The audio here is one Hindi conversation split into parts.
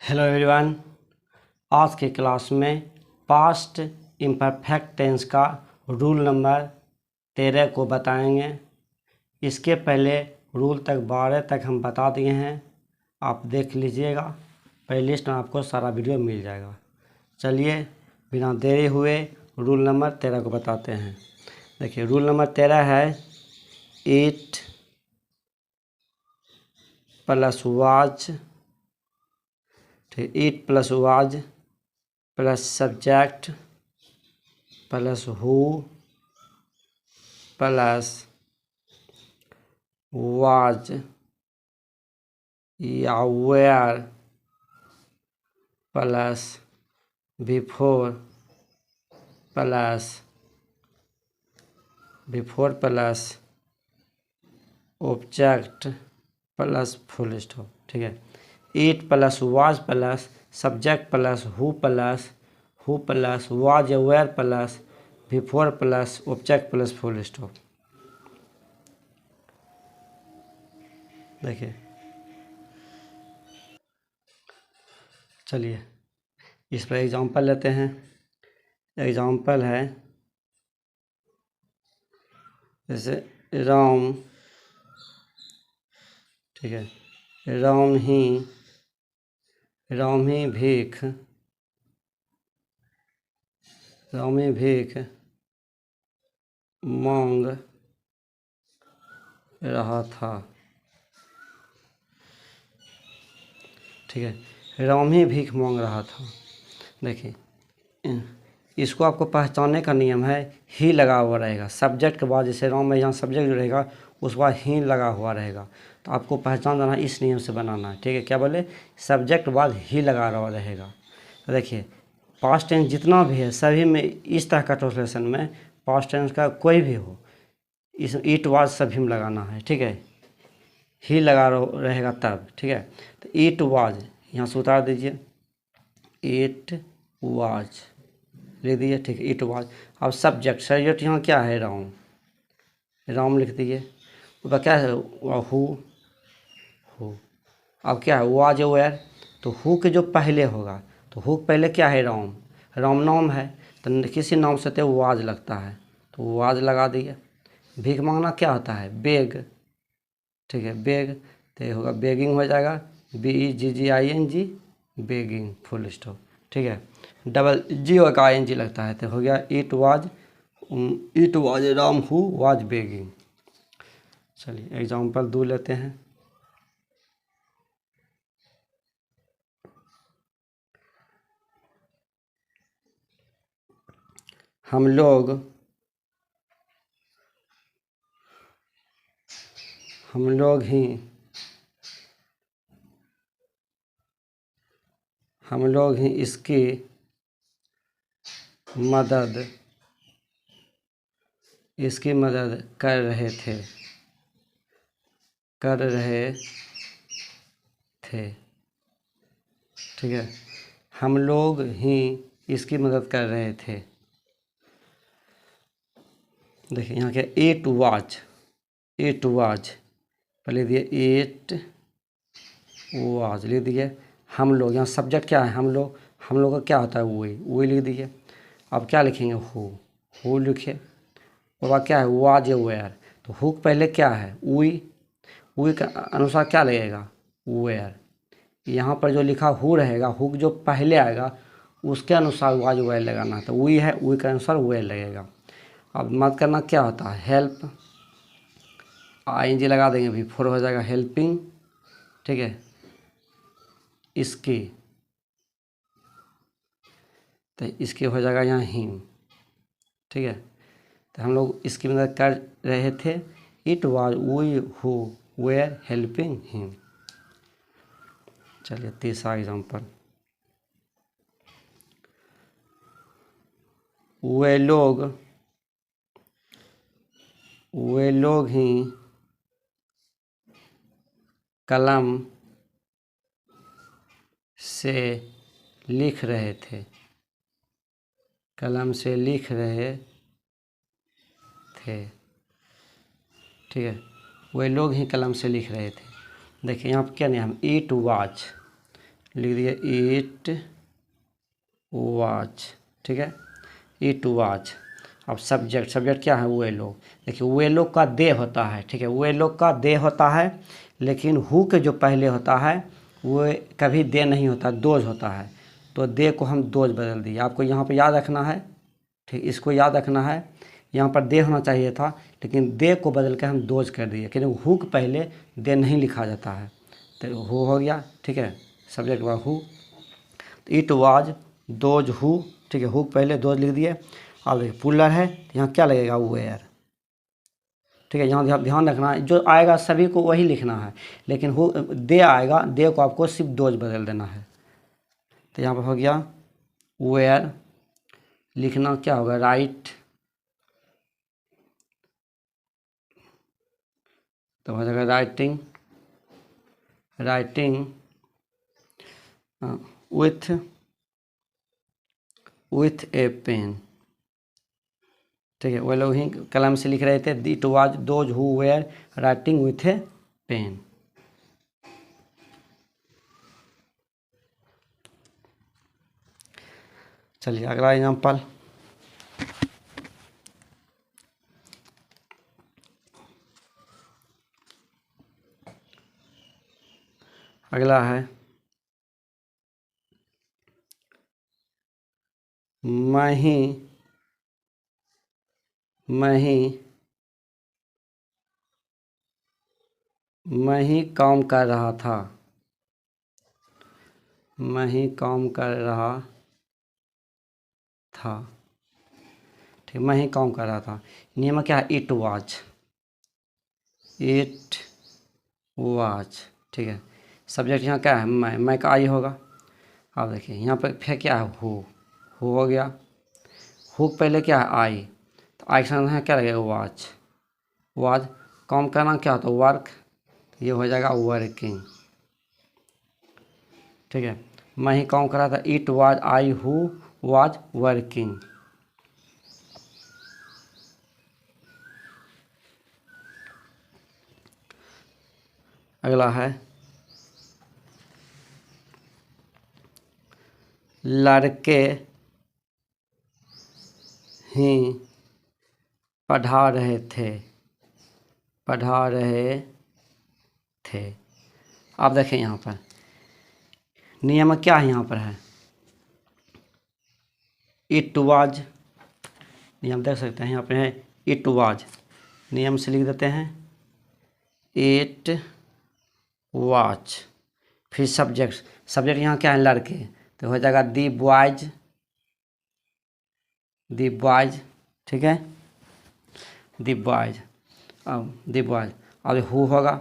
Hello everyone. आज की क्लास में पास्ट इम्परफेक्ट टेंस का रूल नंबर 13 को बताएंगे। इसके पहले रूल तक 12 तक हम बता दिए हैं, आप देख लीजिएगा। प्लेलिस्ट में आपको सारा वीडियो मिल जाएगा। चलिए बिना देरी हुए रूल नंबर 13 को बताते हैं। देखिए रूल नंबर 13 है it plus was, it plus was plus subject plus who plus was या where plus before plus object plus full stop. ठीक है, it plus was plus subject plus who plus was या where plus before plus object plus full stop. देखिए चलिए इस पर एग्जांपल लेते हैं। एग्जांपल है जैसे राम, ठीक है, राम ही भीख मांग रहा था। ठीक है, राम ही भीख मांग रहा था। देखिए इसको आपको पहचानने का नियम है, ही लगा हुआ रहेगा सब्जेक्ट के बाद। जैसे राम में यहाँ सब्जेक्ट जो रहेगा उसके बाद ही लगा हुआ रहेगा, तो आपको पहचान देना इस नियम से बनाना है। ठीक है, क्या बोले, सब्जेक्ट बाद ही लगा हुआ रहेगा। तो देखिए पास्ट टेंस जितना भी है सभी में इस तरह का ट्रांसलेशन में पास्ट टेंस का कोई भी हो, इस ईट वाज सभी में लगाना है। ठीक है, ही लगा रहेगा तब। ठीक है, तो ईट वाज यहाँ से उतार दीजिए, ईट वाज लिख दीजिए। ठीक है, इट वाज। अब सब्जेक्ट यहाँ क्या है, राम लिख दीजिए। ऊपर क्या है, हु। अब क्या है, वाज वेयर, तो हु के जो पहले होगा, तो हु पहले क्या है, राम नाम है, तो किसी नाम से तो वाज लगता है, तो वाज लगा दिए। भीख मांगना क्या होता है, बेग। ठीक है, बेग तो होगा बेगिंग हो जाएगा, BEGGING बेगिंग फुल स्टॉप। ठीक है, डबल जी का ING लगता है, तो हो गया it was Ram who was begging. चलिए एग्जांपल 2 लेते हैं। हम लोग ही इसकी मदद कर रहे थे। ठीक है, हम लोग ही इसकी मदद कर रहे थे। देखिए यहाँ क्या, इट वाज पहले दिए, इट वाज लिख दिए। हम लोग, यहाँ सब्जेक्ट क्या है, हम लोग का क्या होता है, वही लिख दीजिए। अब क्या लिखेंगे, हु लिखे। और बाद क्या है, वाज वेयर, तो हु पहले क्या है, वही का अनुसार क्या लगेगा, वेयर। यहाँ पर जो लिखा हु रहेगा, हु जो पहले आएगा उसके अनुसार वाज वेयर लगाना, तो वही है, वही के अनुसार वेयर लगेगा। अब मत करना क्या होता है, हेल्प ING लगा देंगे, बिफोर हो जाएगा हेल्पिंग। ठीक है, इसकी, तो इसके हो जाएगा यहाँ हिम। ठीक है, तो हम लोग इसकी मदद कर रहे थे, it was we who were helping him. चलिए तीसरा एग्जांपल, वे लोग ही कलम से लिख रहे थे। ठीक है, वे लोग ही कलम से लिख रहे थे। देखिए यहाँ पर क्या नियम, ईट वाज, लिख दिए इट वॉच, ठीक है, इट वॉच। अब सब्जेक्ट क्या है, वे लोग। देखिए वे लोग का दे होता है, ठीक है, वे लोग का दे होता है, लेकिन हु के जो पहले होता है वो कभी दे नहीं होता, दोज होता है। तो दे को हम दोज बदल दिए। आपको यहाँ पे याद रखना है, ठीक, इसको याद रखना है। यहाँ पर दे होना चाहिए था, लेकिन दे को बदल के हम दोज कर दिए, क्योंकि हु के पहले दे नहीं लिखा जाता है। तो हु हो गया, ठीक है, सब्जेक्ट हुआ who. It was those who, ठीक है, हु पहले दोज लिख दिए। अब देखिए पुलर है, यहाँ क्या लगेगा, वेयर, ठीक है। यहाँ ध्यान रखना है, जो आएगा सभी को वही लिखना है, लेकिन हु दे आएगा, दे को आपको सिर्फ दोज बदल देना है। तो यहाँ पर हो गया वेयर, लिखना क्या होगा, राइट, तो हो जाएगा writing, writing with a pen, ठीक है। वो लोग ही कलम से लिख रहे थे। It was those who were writing with a pen. चलिए अगला एग्जाम्पल, अगला है मैं ही काम कर रहा था, मैं ही काम कर रहा था, ठीक, मैं ही काम कर रहा था। नियम क्या है, इट वाज, इट वाज, ठीक है। सब्जेक्ट यहाँ क्या है, मैं का आई होगा। अब देखिए यहाँ पर फिर क्या है, हु हो गया। हु पहले क्या है, आई, तो आई के साथ यहाँ क्या लगेगा, वाज, वाज काम करना क्या होता है, वर्क, ये हो जाएगा वर्किंग, ठीक है। मैं ही काम कर रहा था, it was I who was working. अगला है लड़के ही पढ़ा रहे थे, पढ़ा रहे थे। आप देखें यहाँ पर नियम क्या है, यहाँ पर है इट वाज, नियम देख सकते हैं यहाँ पे है इट वाज, नियम से लिख देते हैं इट वाज। फिर सब्जेक्ट यहाँ क्या है, लड़के, तो हो जाएगा दी बॉयज, दी बॉयज, ठीक है, दी बॉयज। अब दी बॉयज, अब हु होगा।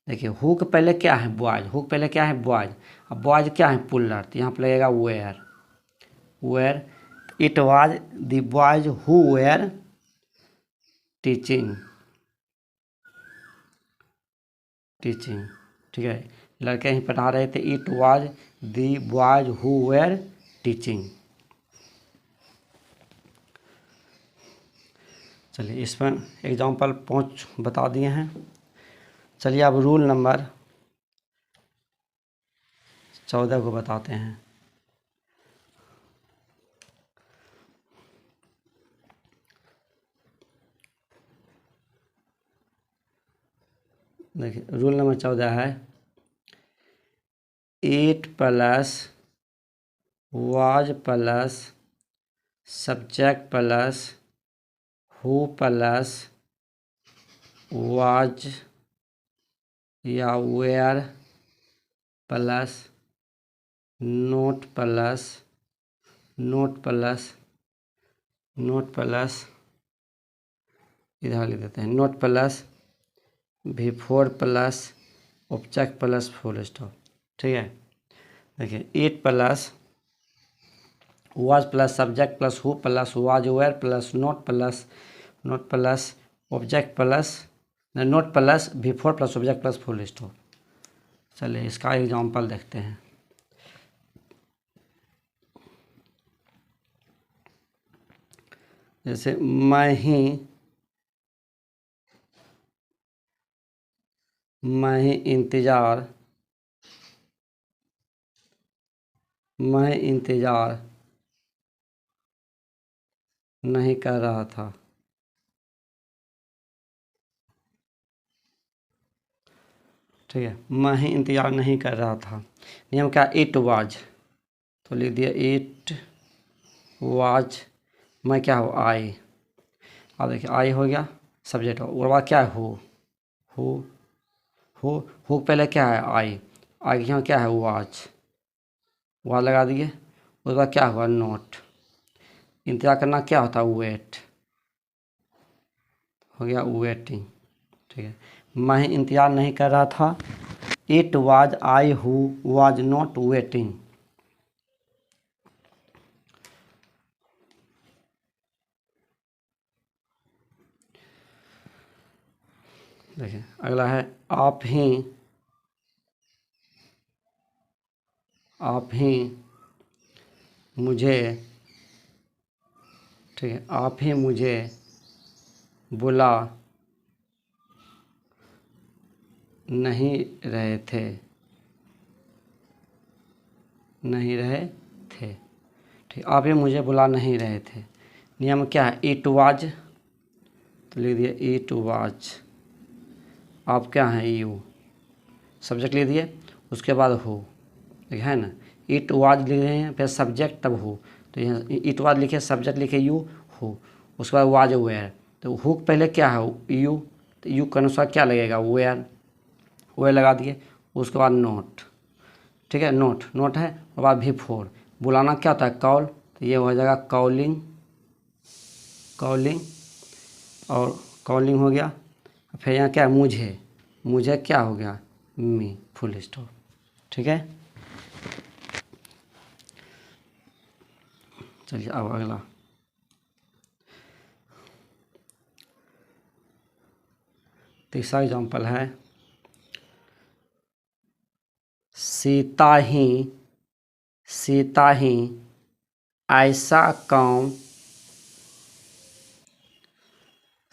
देखिए हु के पहले क्या है, बॉयज, हु के पहले क्या है, बॉयज। अब बॉयज क्या है, पुलर, तो यहाँ पर लगेगा were, were. It was the boys who were teaching, teaching, ठीक है, लड़के ही पढ़ा रहे थे। It was the boys who were teaching. चलिए इस पर एग्जाम्पल 5 बता दिए हैं। चलिए अब रूल नंबर 14 को बताते हैं। देखिए रूल नंबर 14 है 8 plus was plus subject plus who plus was या वेयर प्लस नोट प्लस इधर लिख देते हैं, not plus before plus object plus full stop, ठीक है। देखिए 8 plus was plus subject plus who plus was were plus not plus object plus not plus before plus object plus full stop. चलिए इसका एग्जांपल देखते हैं। जैसे मैं ही इंतज़ार मैं इंतज़ार नहीं कर रहा था। ठीक है, मैं ही इंतज़ार नहीं कर रहा था। नियम क्या, इट वाज, तो लिख दिया इट वाज। मैं क्या हो, आई। अब देखिए आई हो गया सब्जेक्ट, और बाद क्या है, हु हु पहले क्या है, आई। आई यहाँ क्या है, वाज, वाज लगा दिए। उसके बाद क्या हुआ, नोट। इंतज़ार करना क्या होता है, वेट, हो गया वेटिंग। ठीक है, मैं इंतज़ार नहीं कर रहा था। It was I who was not waiting. देखिए अगला है आप ही मुझे, ठीक है, आप ही मुझे बुला नहीं रहे थे, नहीं रहे थे। ठीक, आप ही मुझे बुला नहीं रहे थे। नियम क्या है, इट वाज, तो लिख दिए इट वाज। आप क्या हैं, यू, सब्जेक्ट लिख दिए। उसके बाद हो, है ना, इट वाज लिख रहे हैं, फिर सब्जेक्ट तब हो। तो यहाँ इट वाज लिखे, सब्जेक्ट लिखे यू, हो। उसके बाद वाज वेयर, तो हु पहले क्या है, यू, तो यू के अनुसार क्या लगेगा, वेयर, वेयर लगा दिए। उसके बाद नोट, ठीक है, नोट नोट है। और बाद भी फोर, बुलाना क्या होता है, कॉल, तो ये हो जाएगा कॉलिंग, कॉलिंग, और कॉलिंग हो गया। फिर यहाँ क्या है, मुझे, मुझे क्या हो गया, मी, फुल स्टॉप। ठीक है, चलिए अब अगला। तीसरा एग्जाम्पल है, सीता ही ऐसा काम,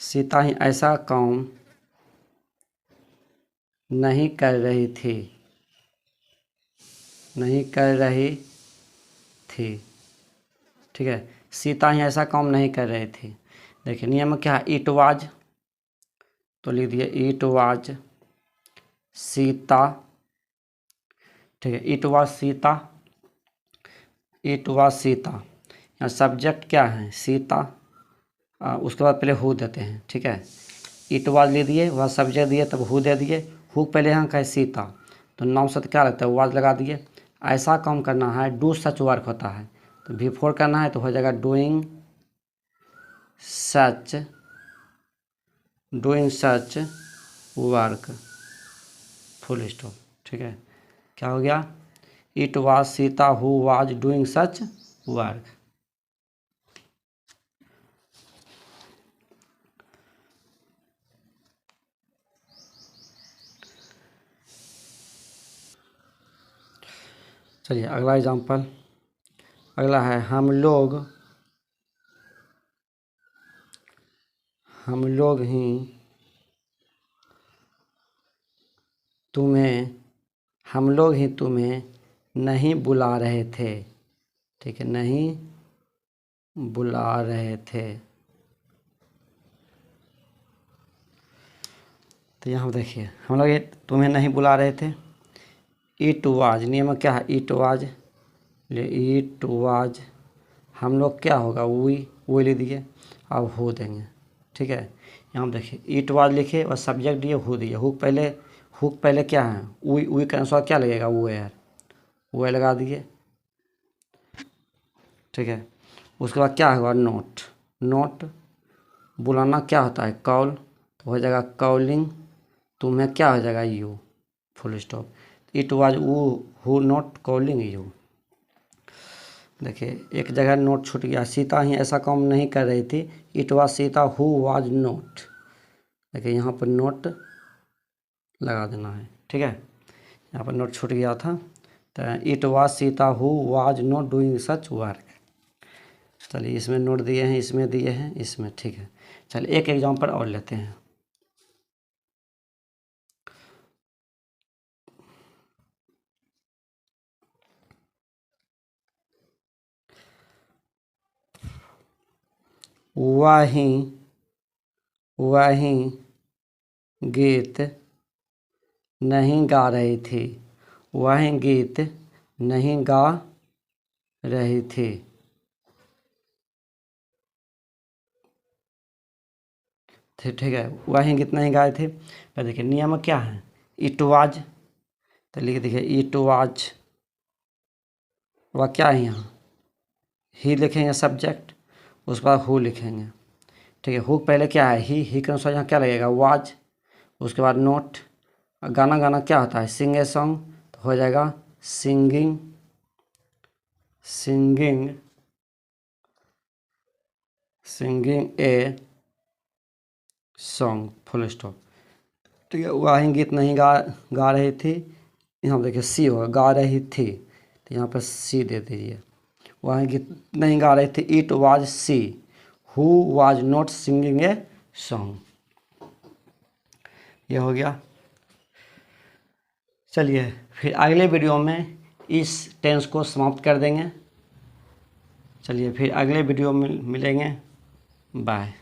सीता ही ऐसा काम नहीं कर रही थी, नहीं कर रही थी। ठीक है, सीता ही ऐसा काम नहीं कर रही थी। देखिए नियम क्या है, इट वाज, तो लिख दिए इट वाज सीता। ठीक है, it was Sita, it was Sita. यहाँ सब्जेक्ट क्या है, सीता। उसके बाद पहले हु देते हैं। ठीक है, इट वाज ले दिए, वह सब्जेक्ट दिए, तब हु दे दिए। हु पहले यहाँ का है सीता, तो नाम साथ क्या लगता है, वाज लगा दिए। ऐसा काम करना है, डू सच वर्क होता है, तो बिफोर करना है तो हो जाएगा doing such, doing such work, full stop. ठीक है, क्या हो गया, it was Sita who was doing such work. चलिए अगला एग्जाम्पल, अगला है हम लोग ही तुम्हें, हम लोग ही तुम्हें नहीं बुला रहे थे। ठीक है, नहीं बुला रहे थे। तो यहाँ देखिए हम लोग ये तुम्हें नहीं बुला रहे थे। इट वाज, नियम क्या है, इट वाज, ले इट वाज। हम लोग क्या होगा, वी ले दिए, अब हो देंगे। ठीक है, यहाँ देखिए इट वाज लिखे और सब्जेक्ट दिए, हु दिए। हुक पहले क्या है, वी के अनुसार क्या लगेगा, वेयर, वे लगा दिए। ठीक है, उसके बाद क्या होगा, नोट, नोट, बुलाना क्या होता है, कॉल, तो हो जाएगा कॉलिंग। तुम्हें क्या हो जाएगा, you, full stop. It was who not calling you. देखिए एक जगह नोट छूट गया, सीता ही ऐसा काम नहीं कर रही थी। It was Sita who was note. देखिए यहाँ पर नोट लगा देना है। ठीक है, यहाँ पर नोट छूट गया था, तो it was Sita who was not doing such work. चलिए इसमें नोट दिए हैं, इसमें दिए हैं, इसमें। ठीक है, चलिए एक एग्जांपल और लेते हैं। वही गीत नहीं गा रही थी। वही गीत नहीं गा रही थी। ठीक है, वही गीत नहीं गाए थे। पर देखिए नियम क्या है, इट वाज, तो लिख देखिए इट वाज, वह क्या है यहाँ, ही लिखेंगे सब्जेक्ट, उसके बाद हु लिखेंगे। ठीक है, हु पहले क्या है, ही के अनुसार यहाँ क्या लगेगा, वाज, उसके बाद नोट। गाना गाना क्या होता है, सिंग ए सॉन्ग, तो हो जाएगा singing, singing, singing a song, full stop. ठीक है, वही गीत नहीं गा रही थी, यहाँ देखिए सी होगा, गा रही थी, तो यहाँ पर सी दे दीजिए। वही गीत नहीं गा रही थी, it was see who was not singing a song. ये हो गया। चलिए फिर अगले वीडियो में इस टेंस को समाप्त कर देंगे। चलिए फिर अगले वीडियो में मिलेंगे, बाय।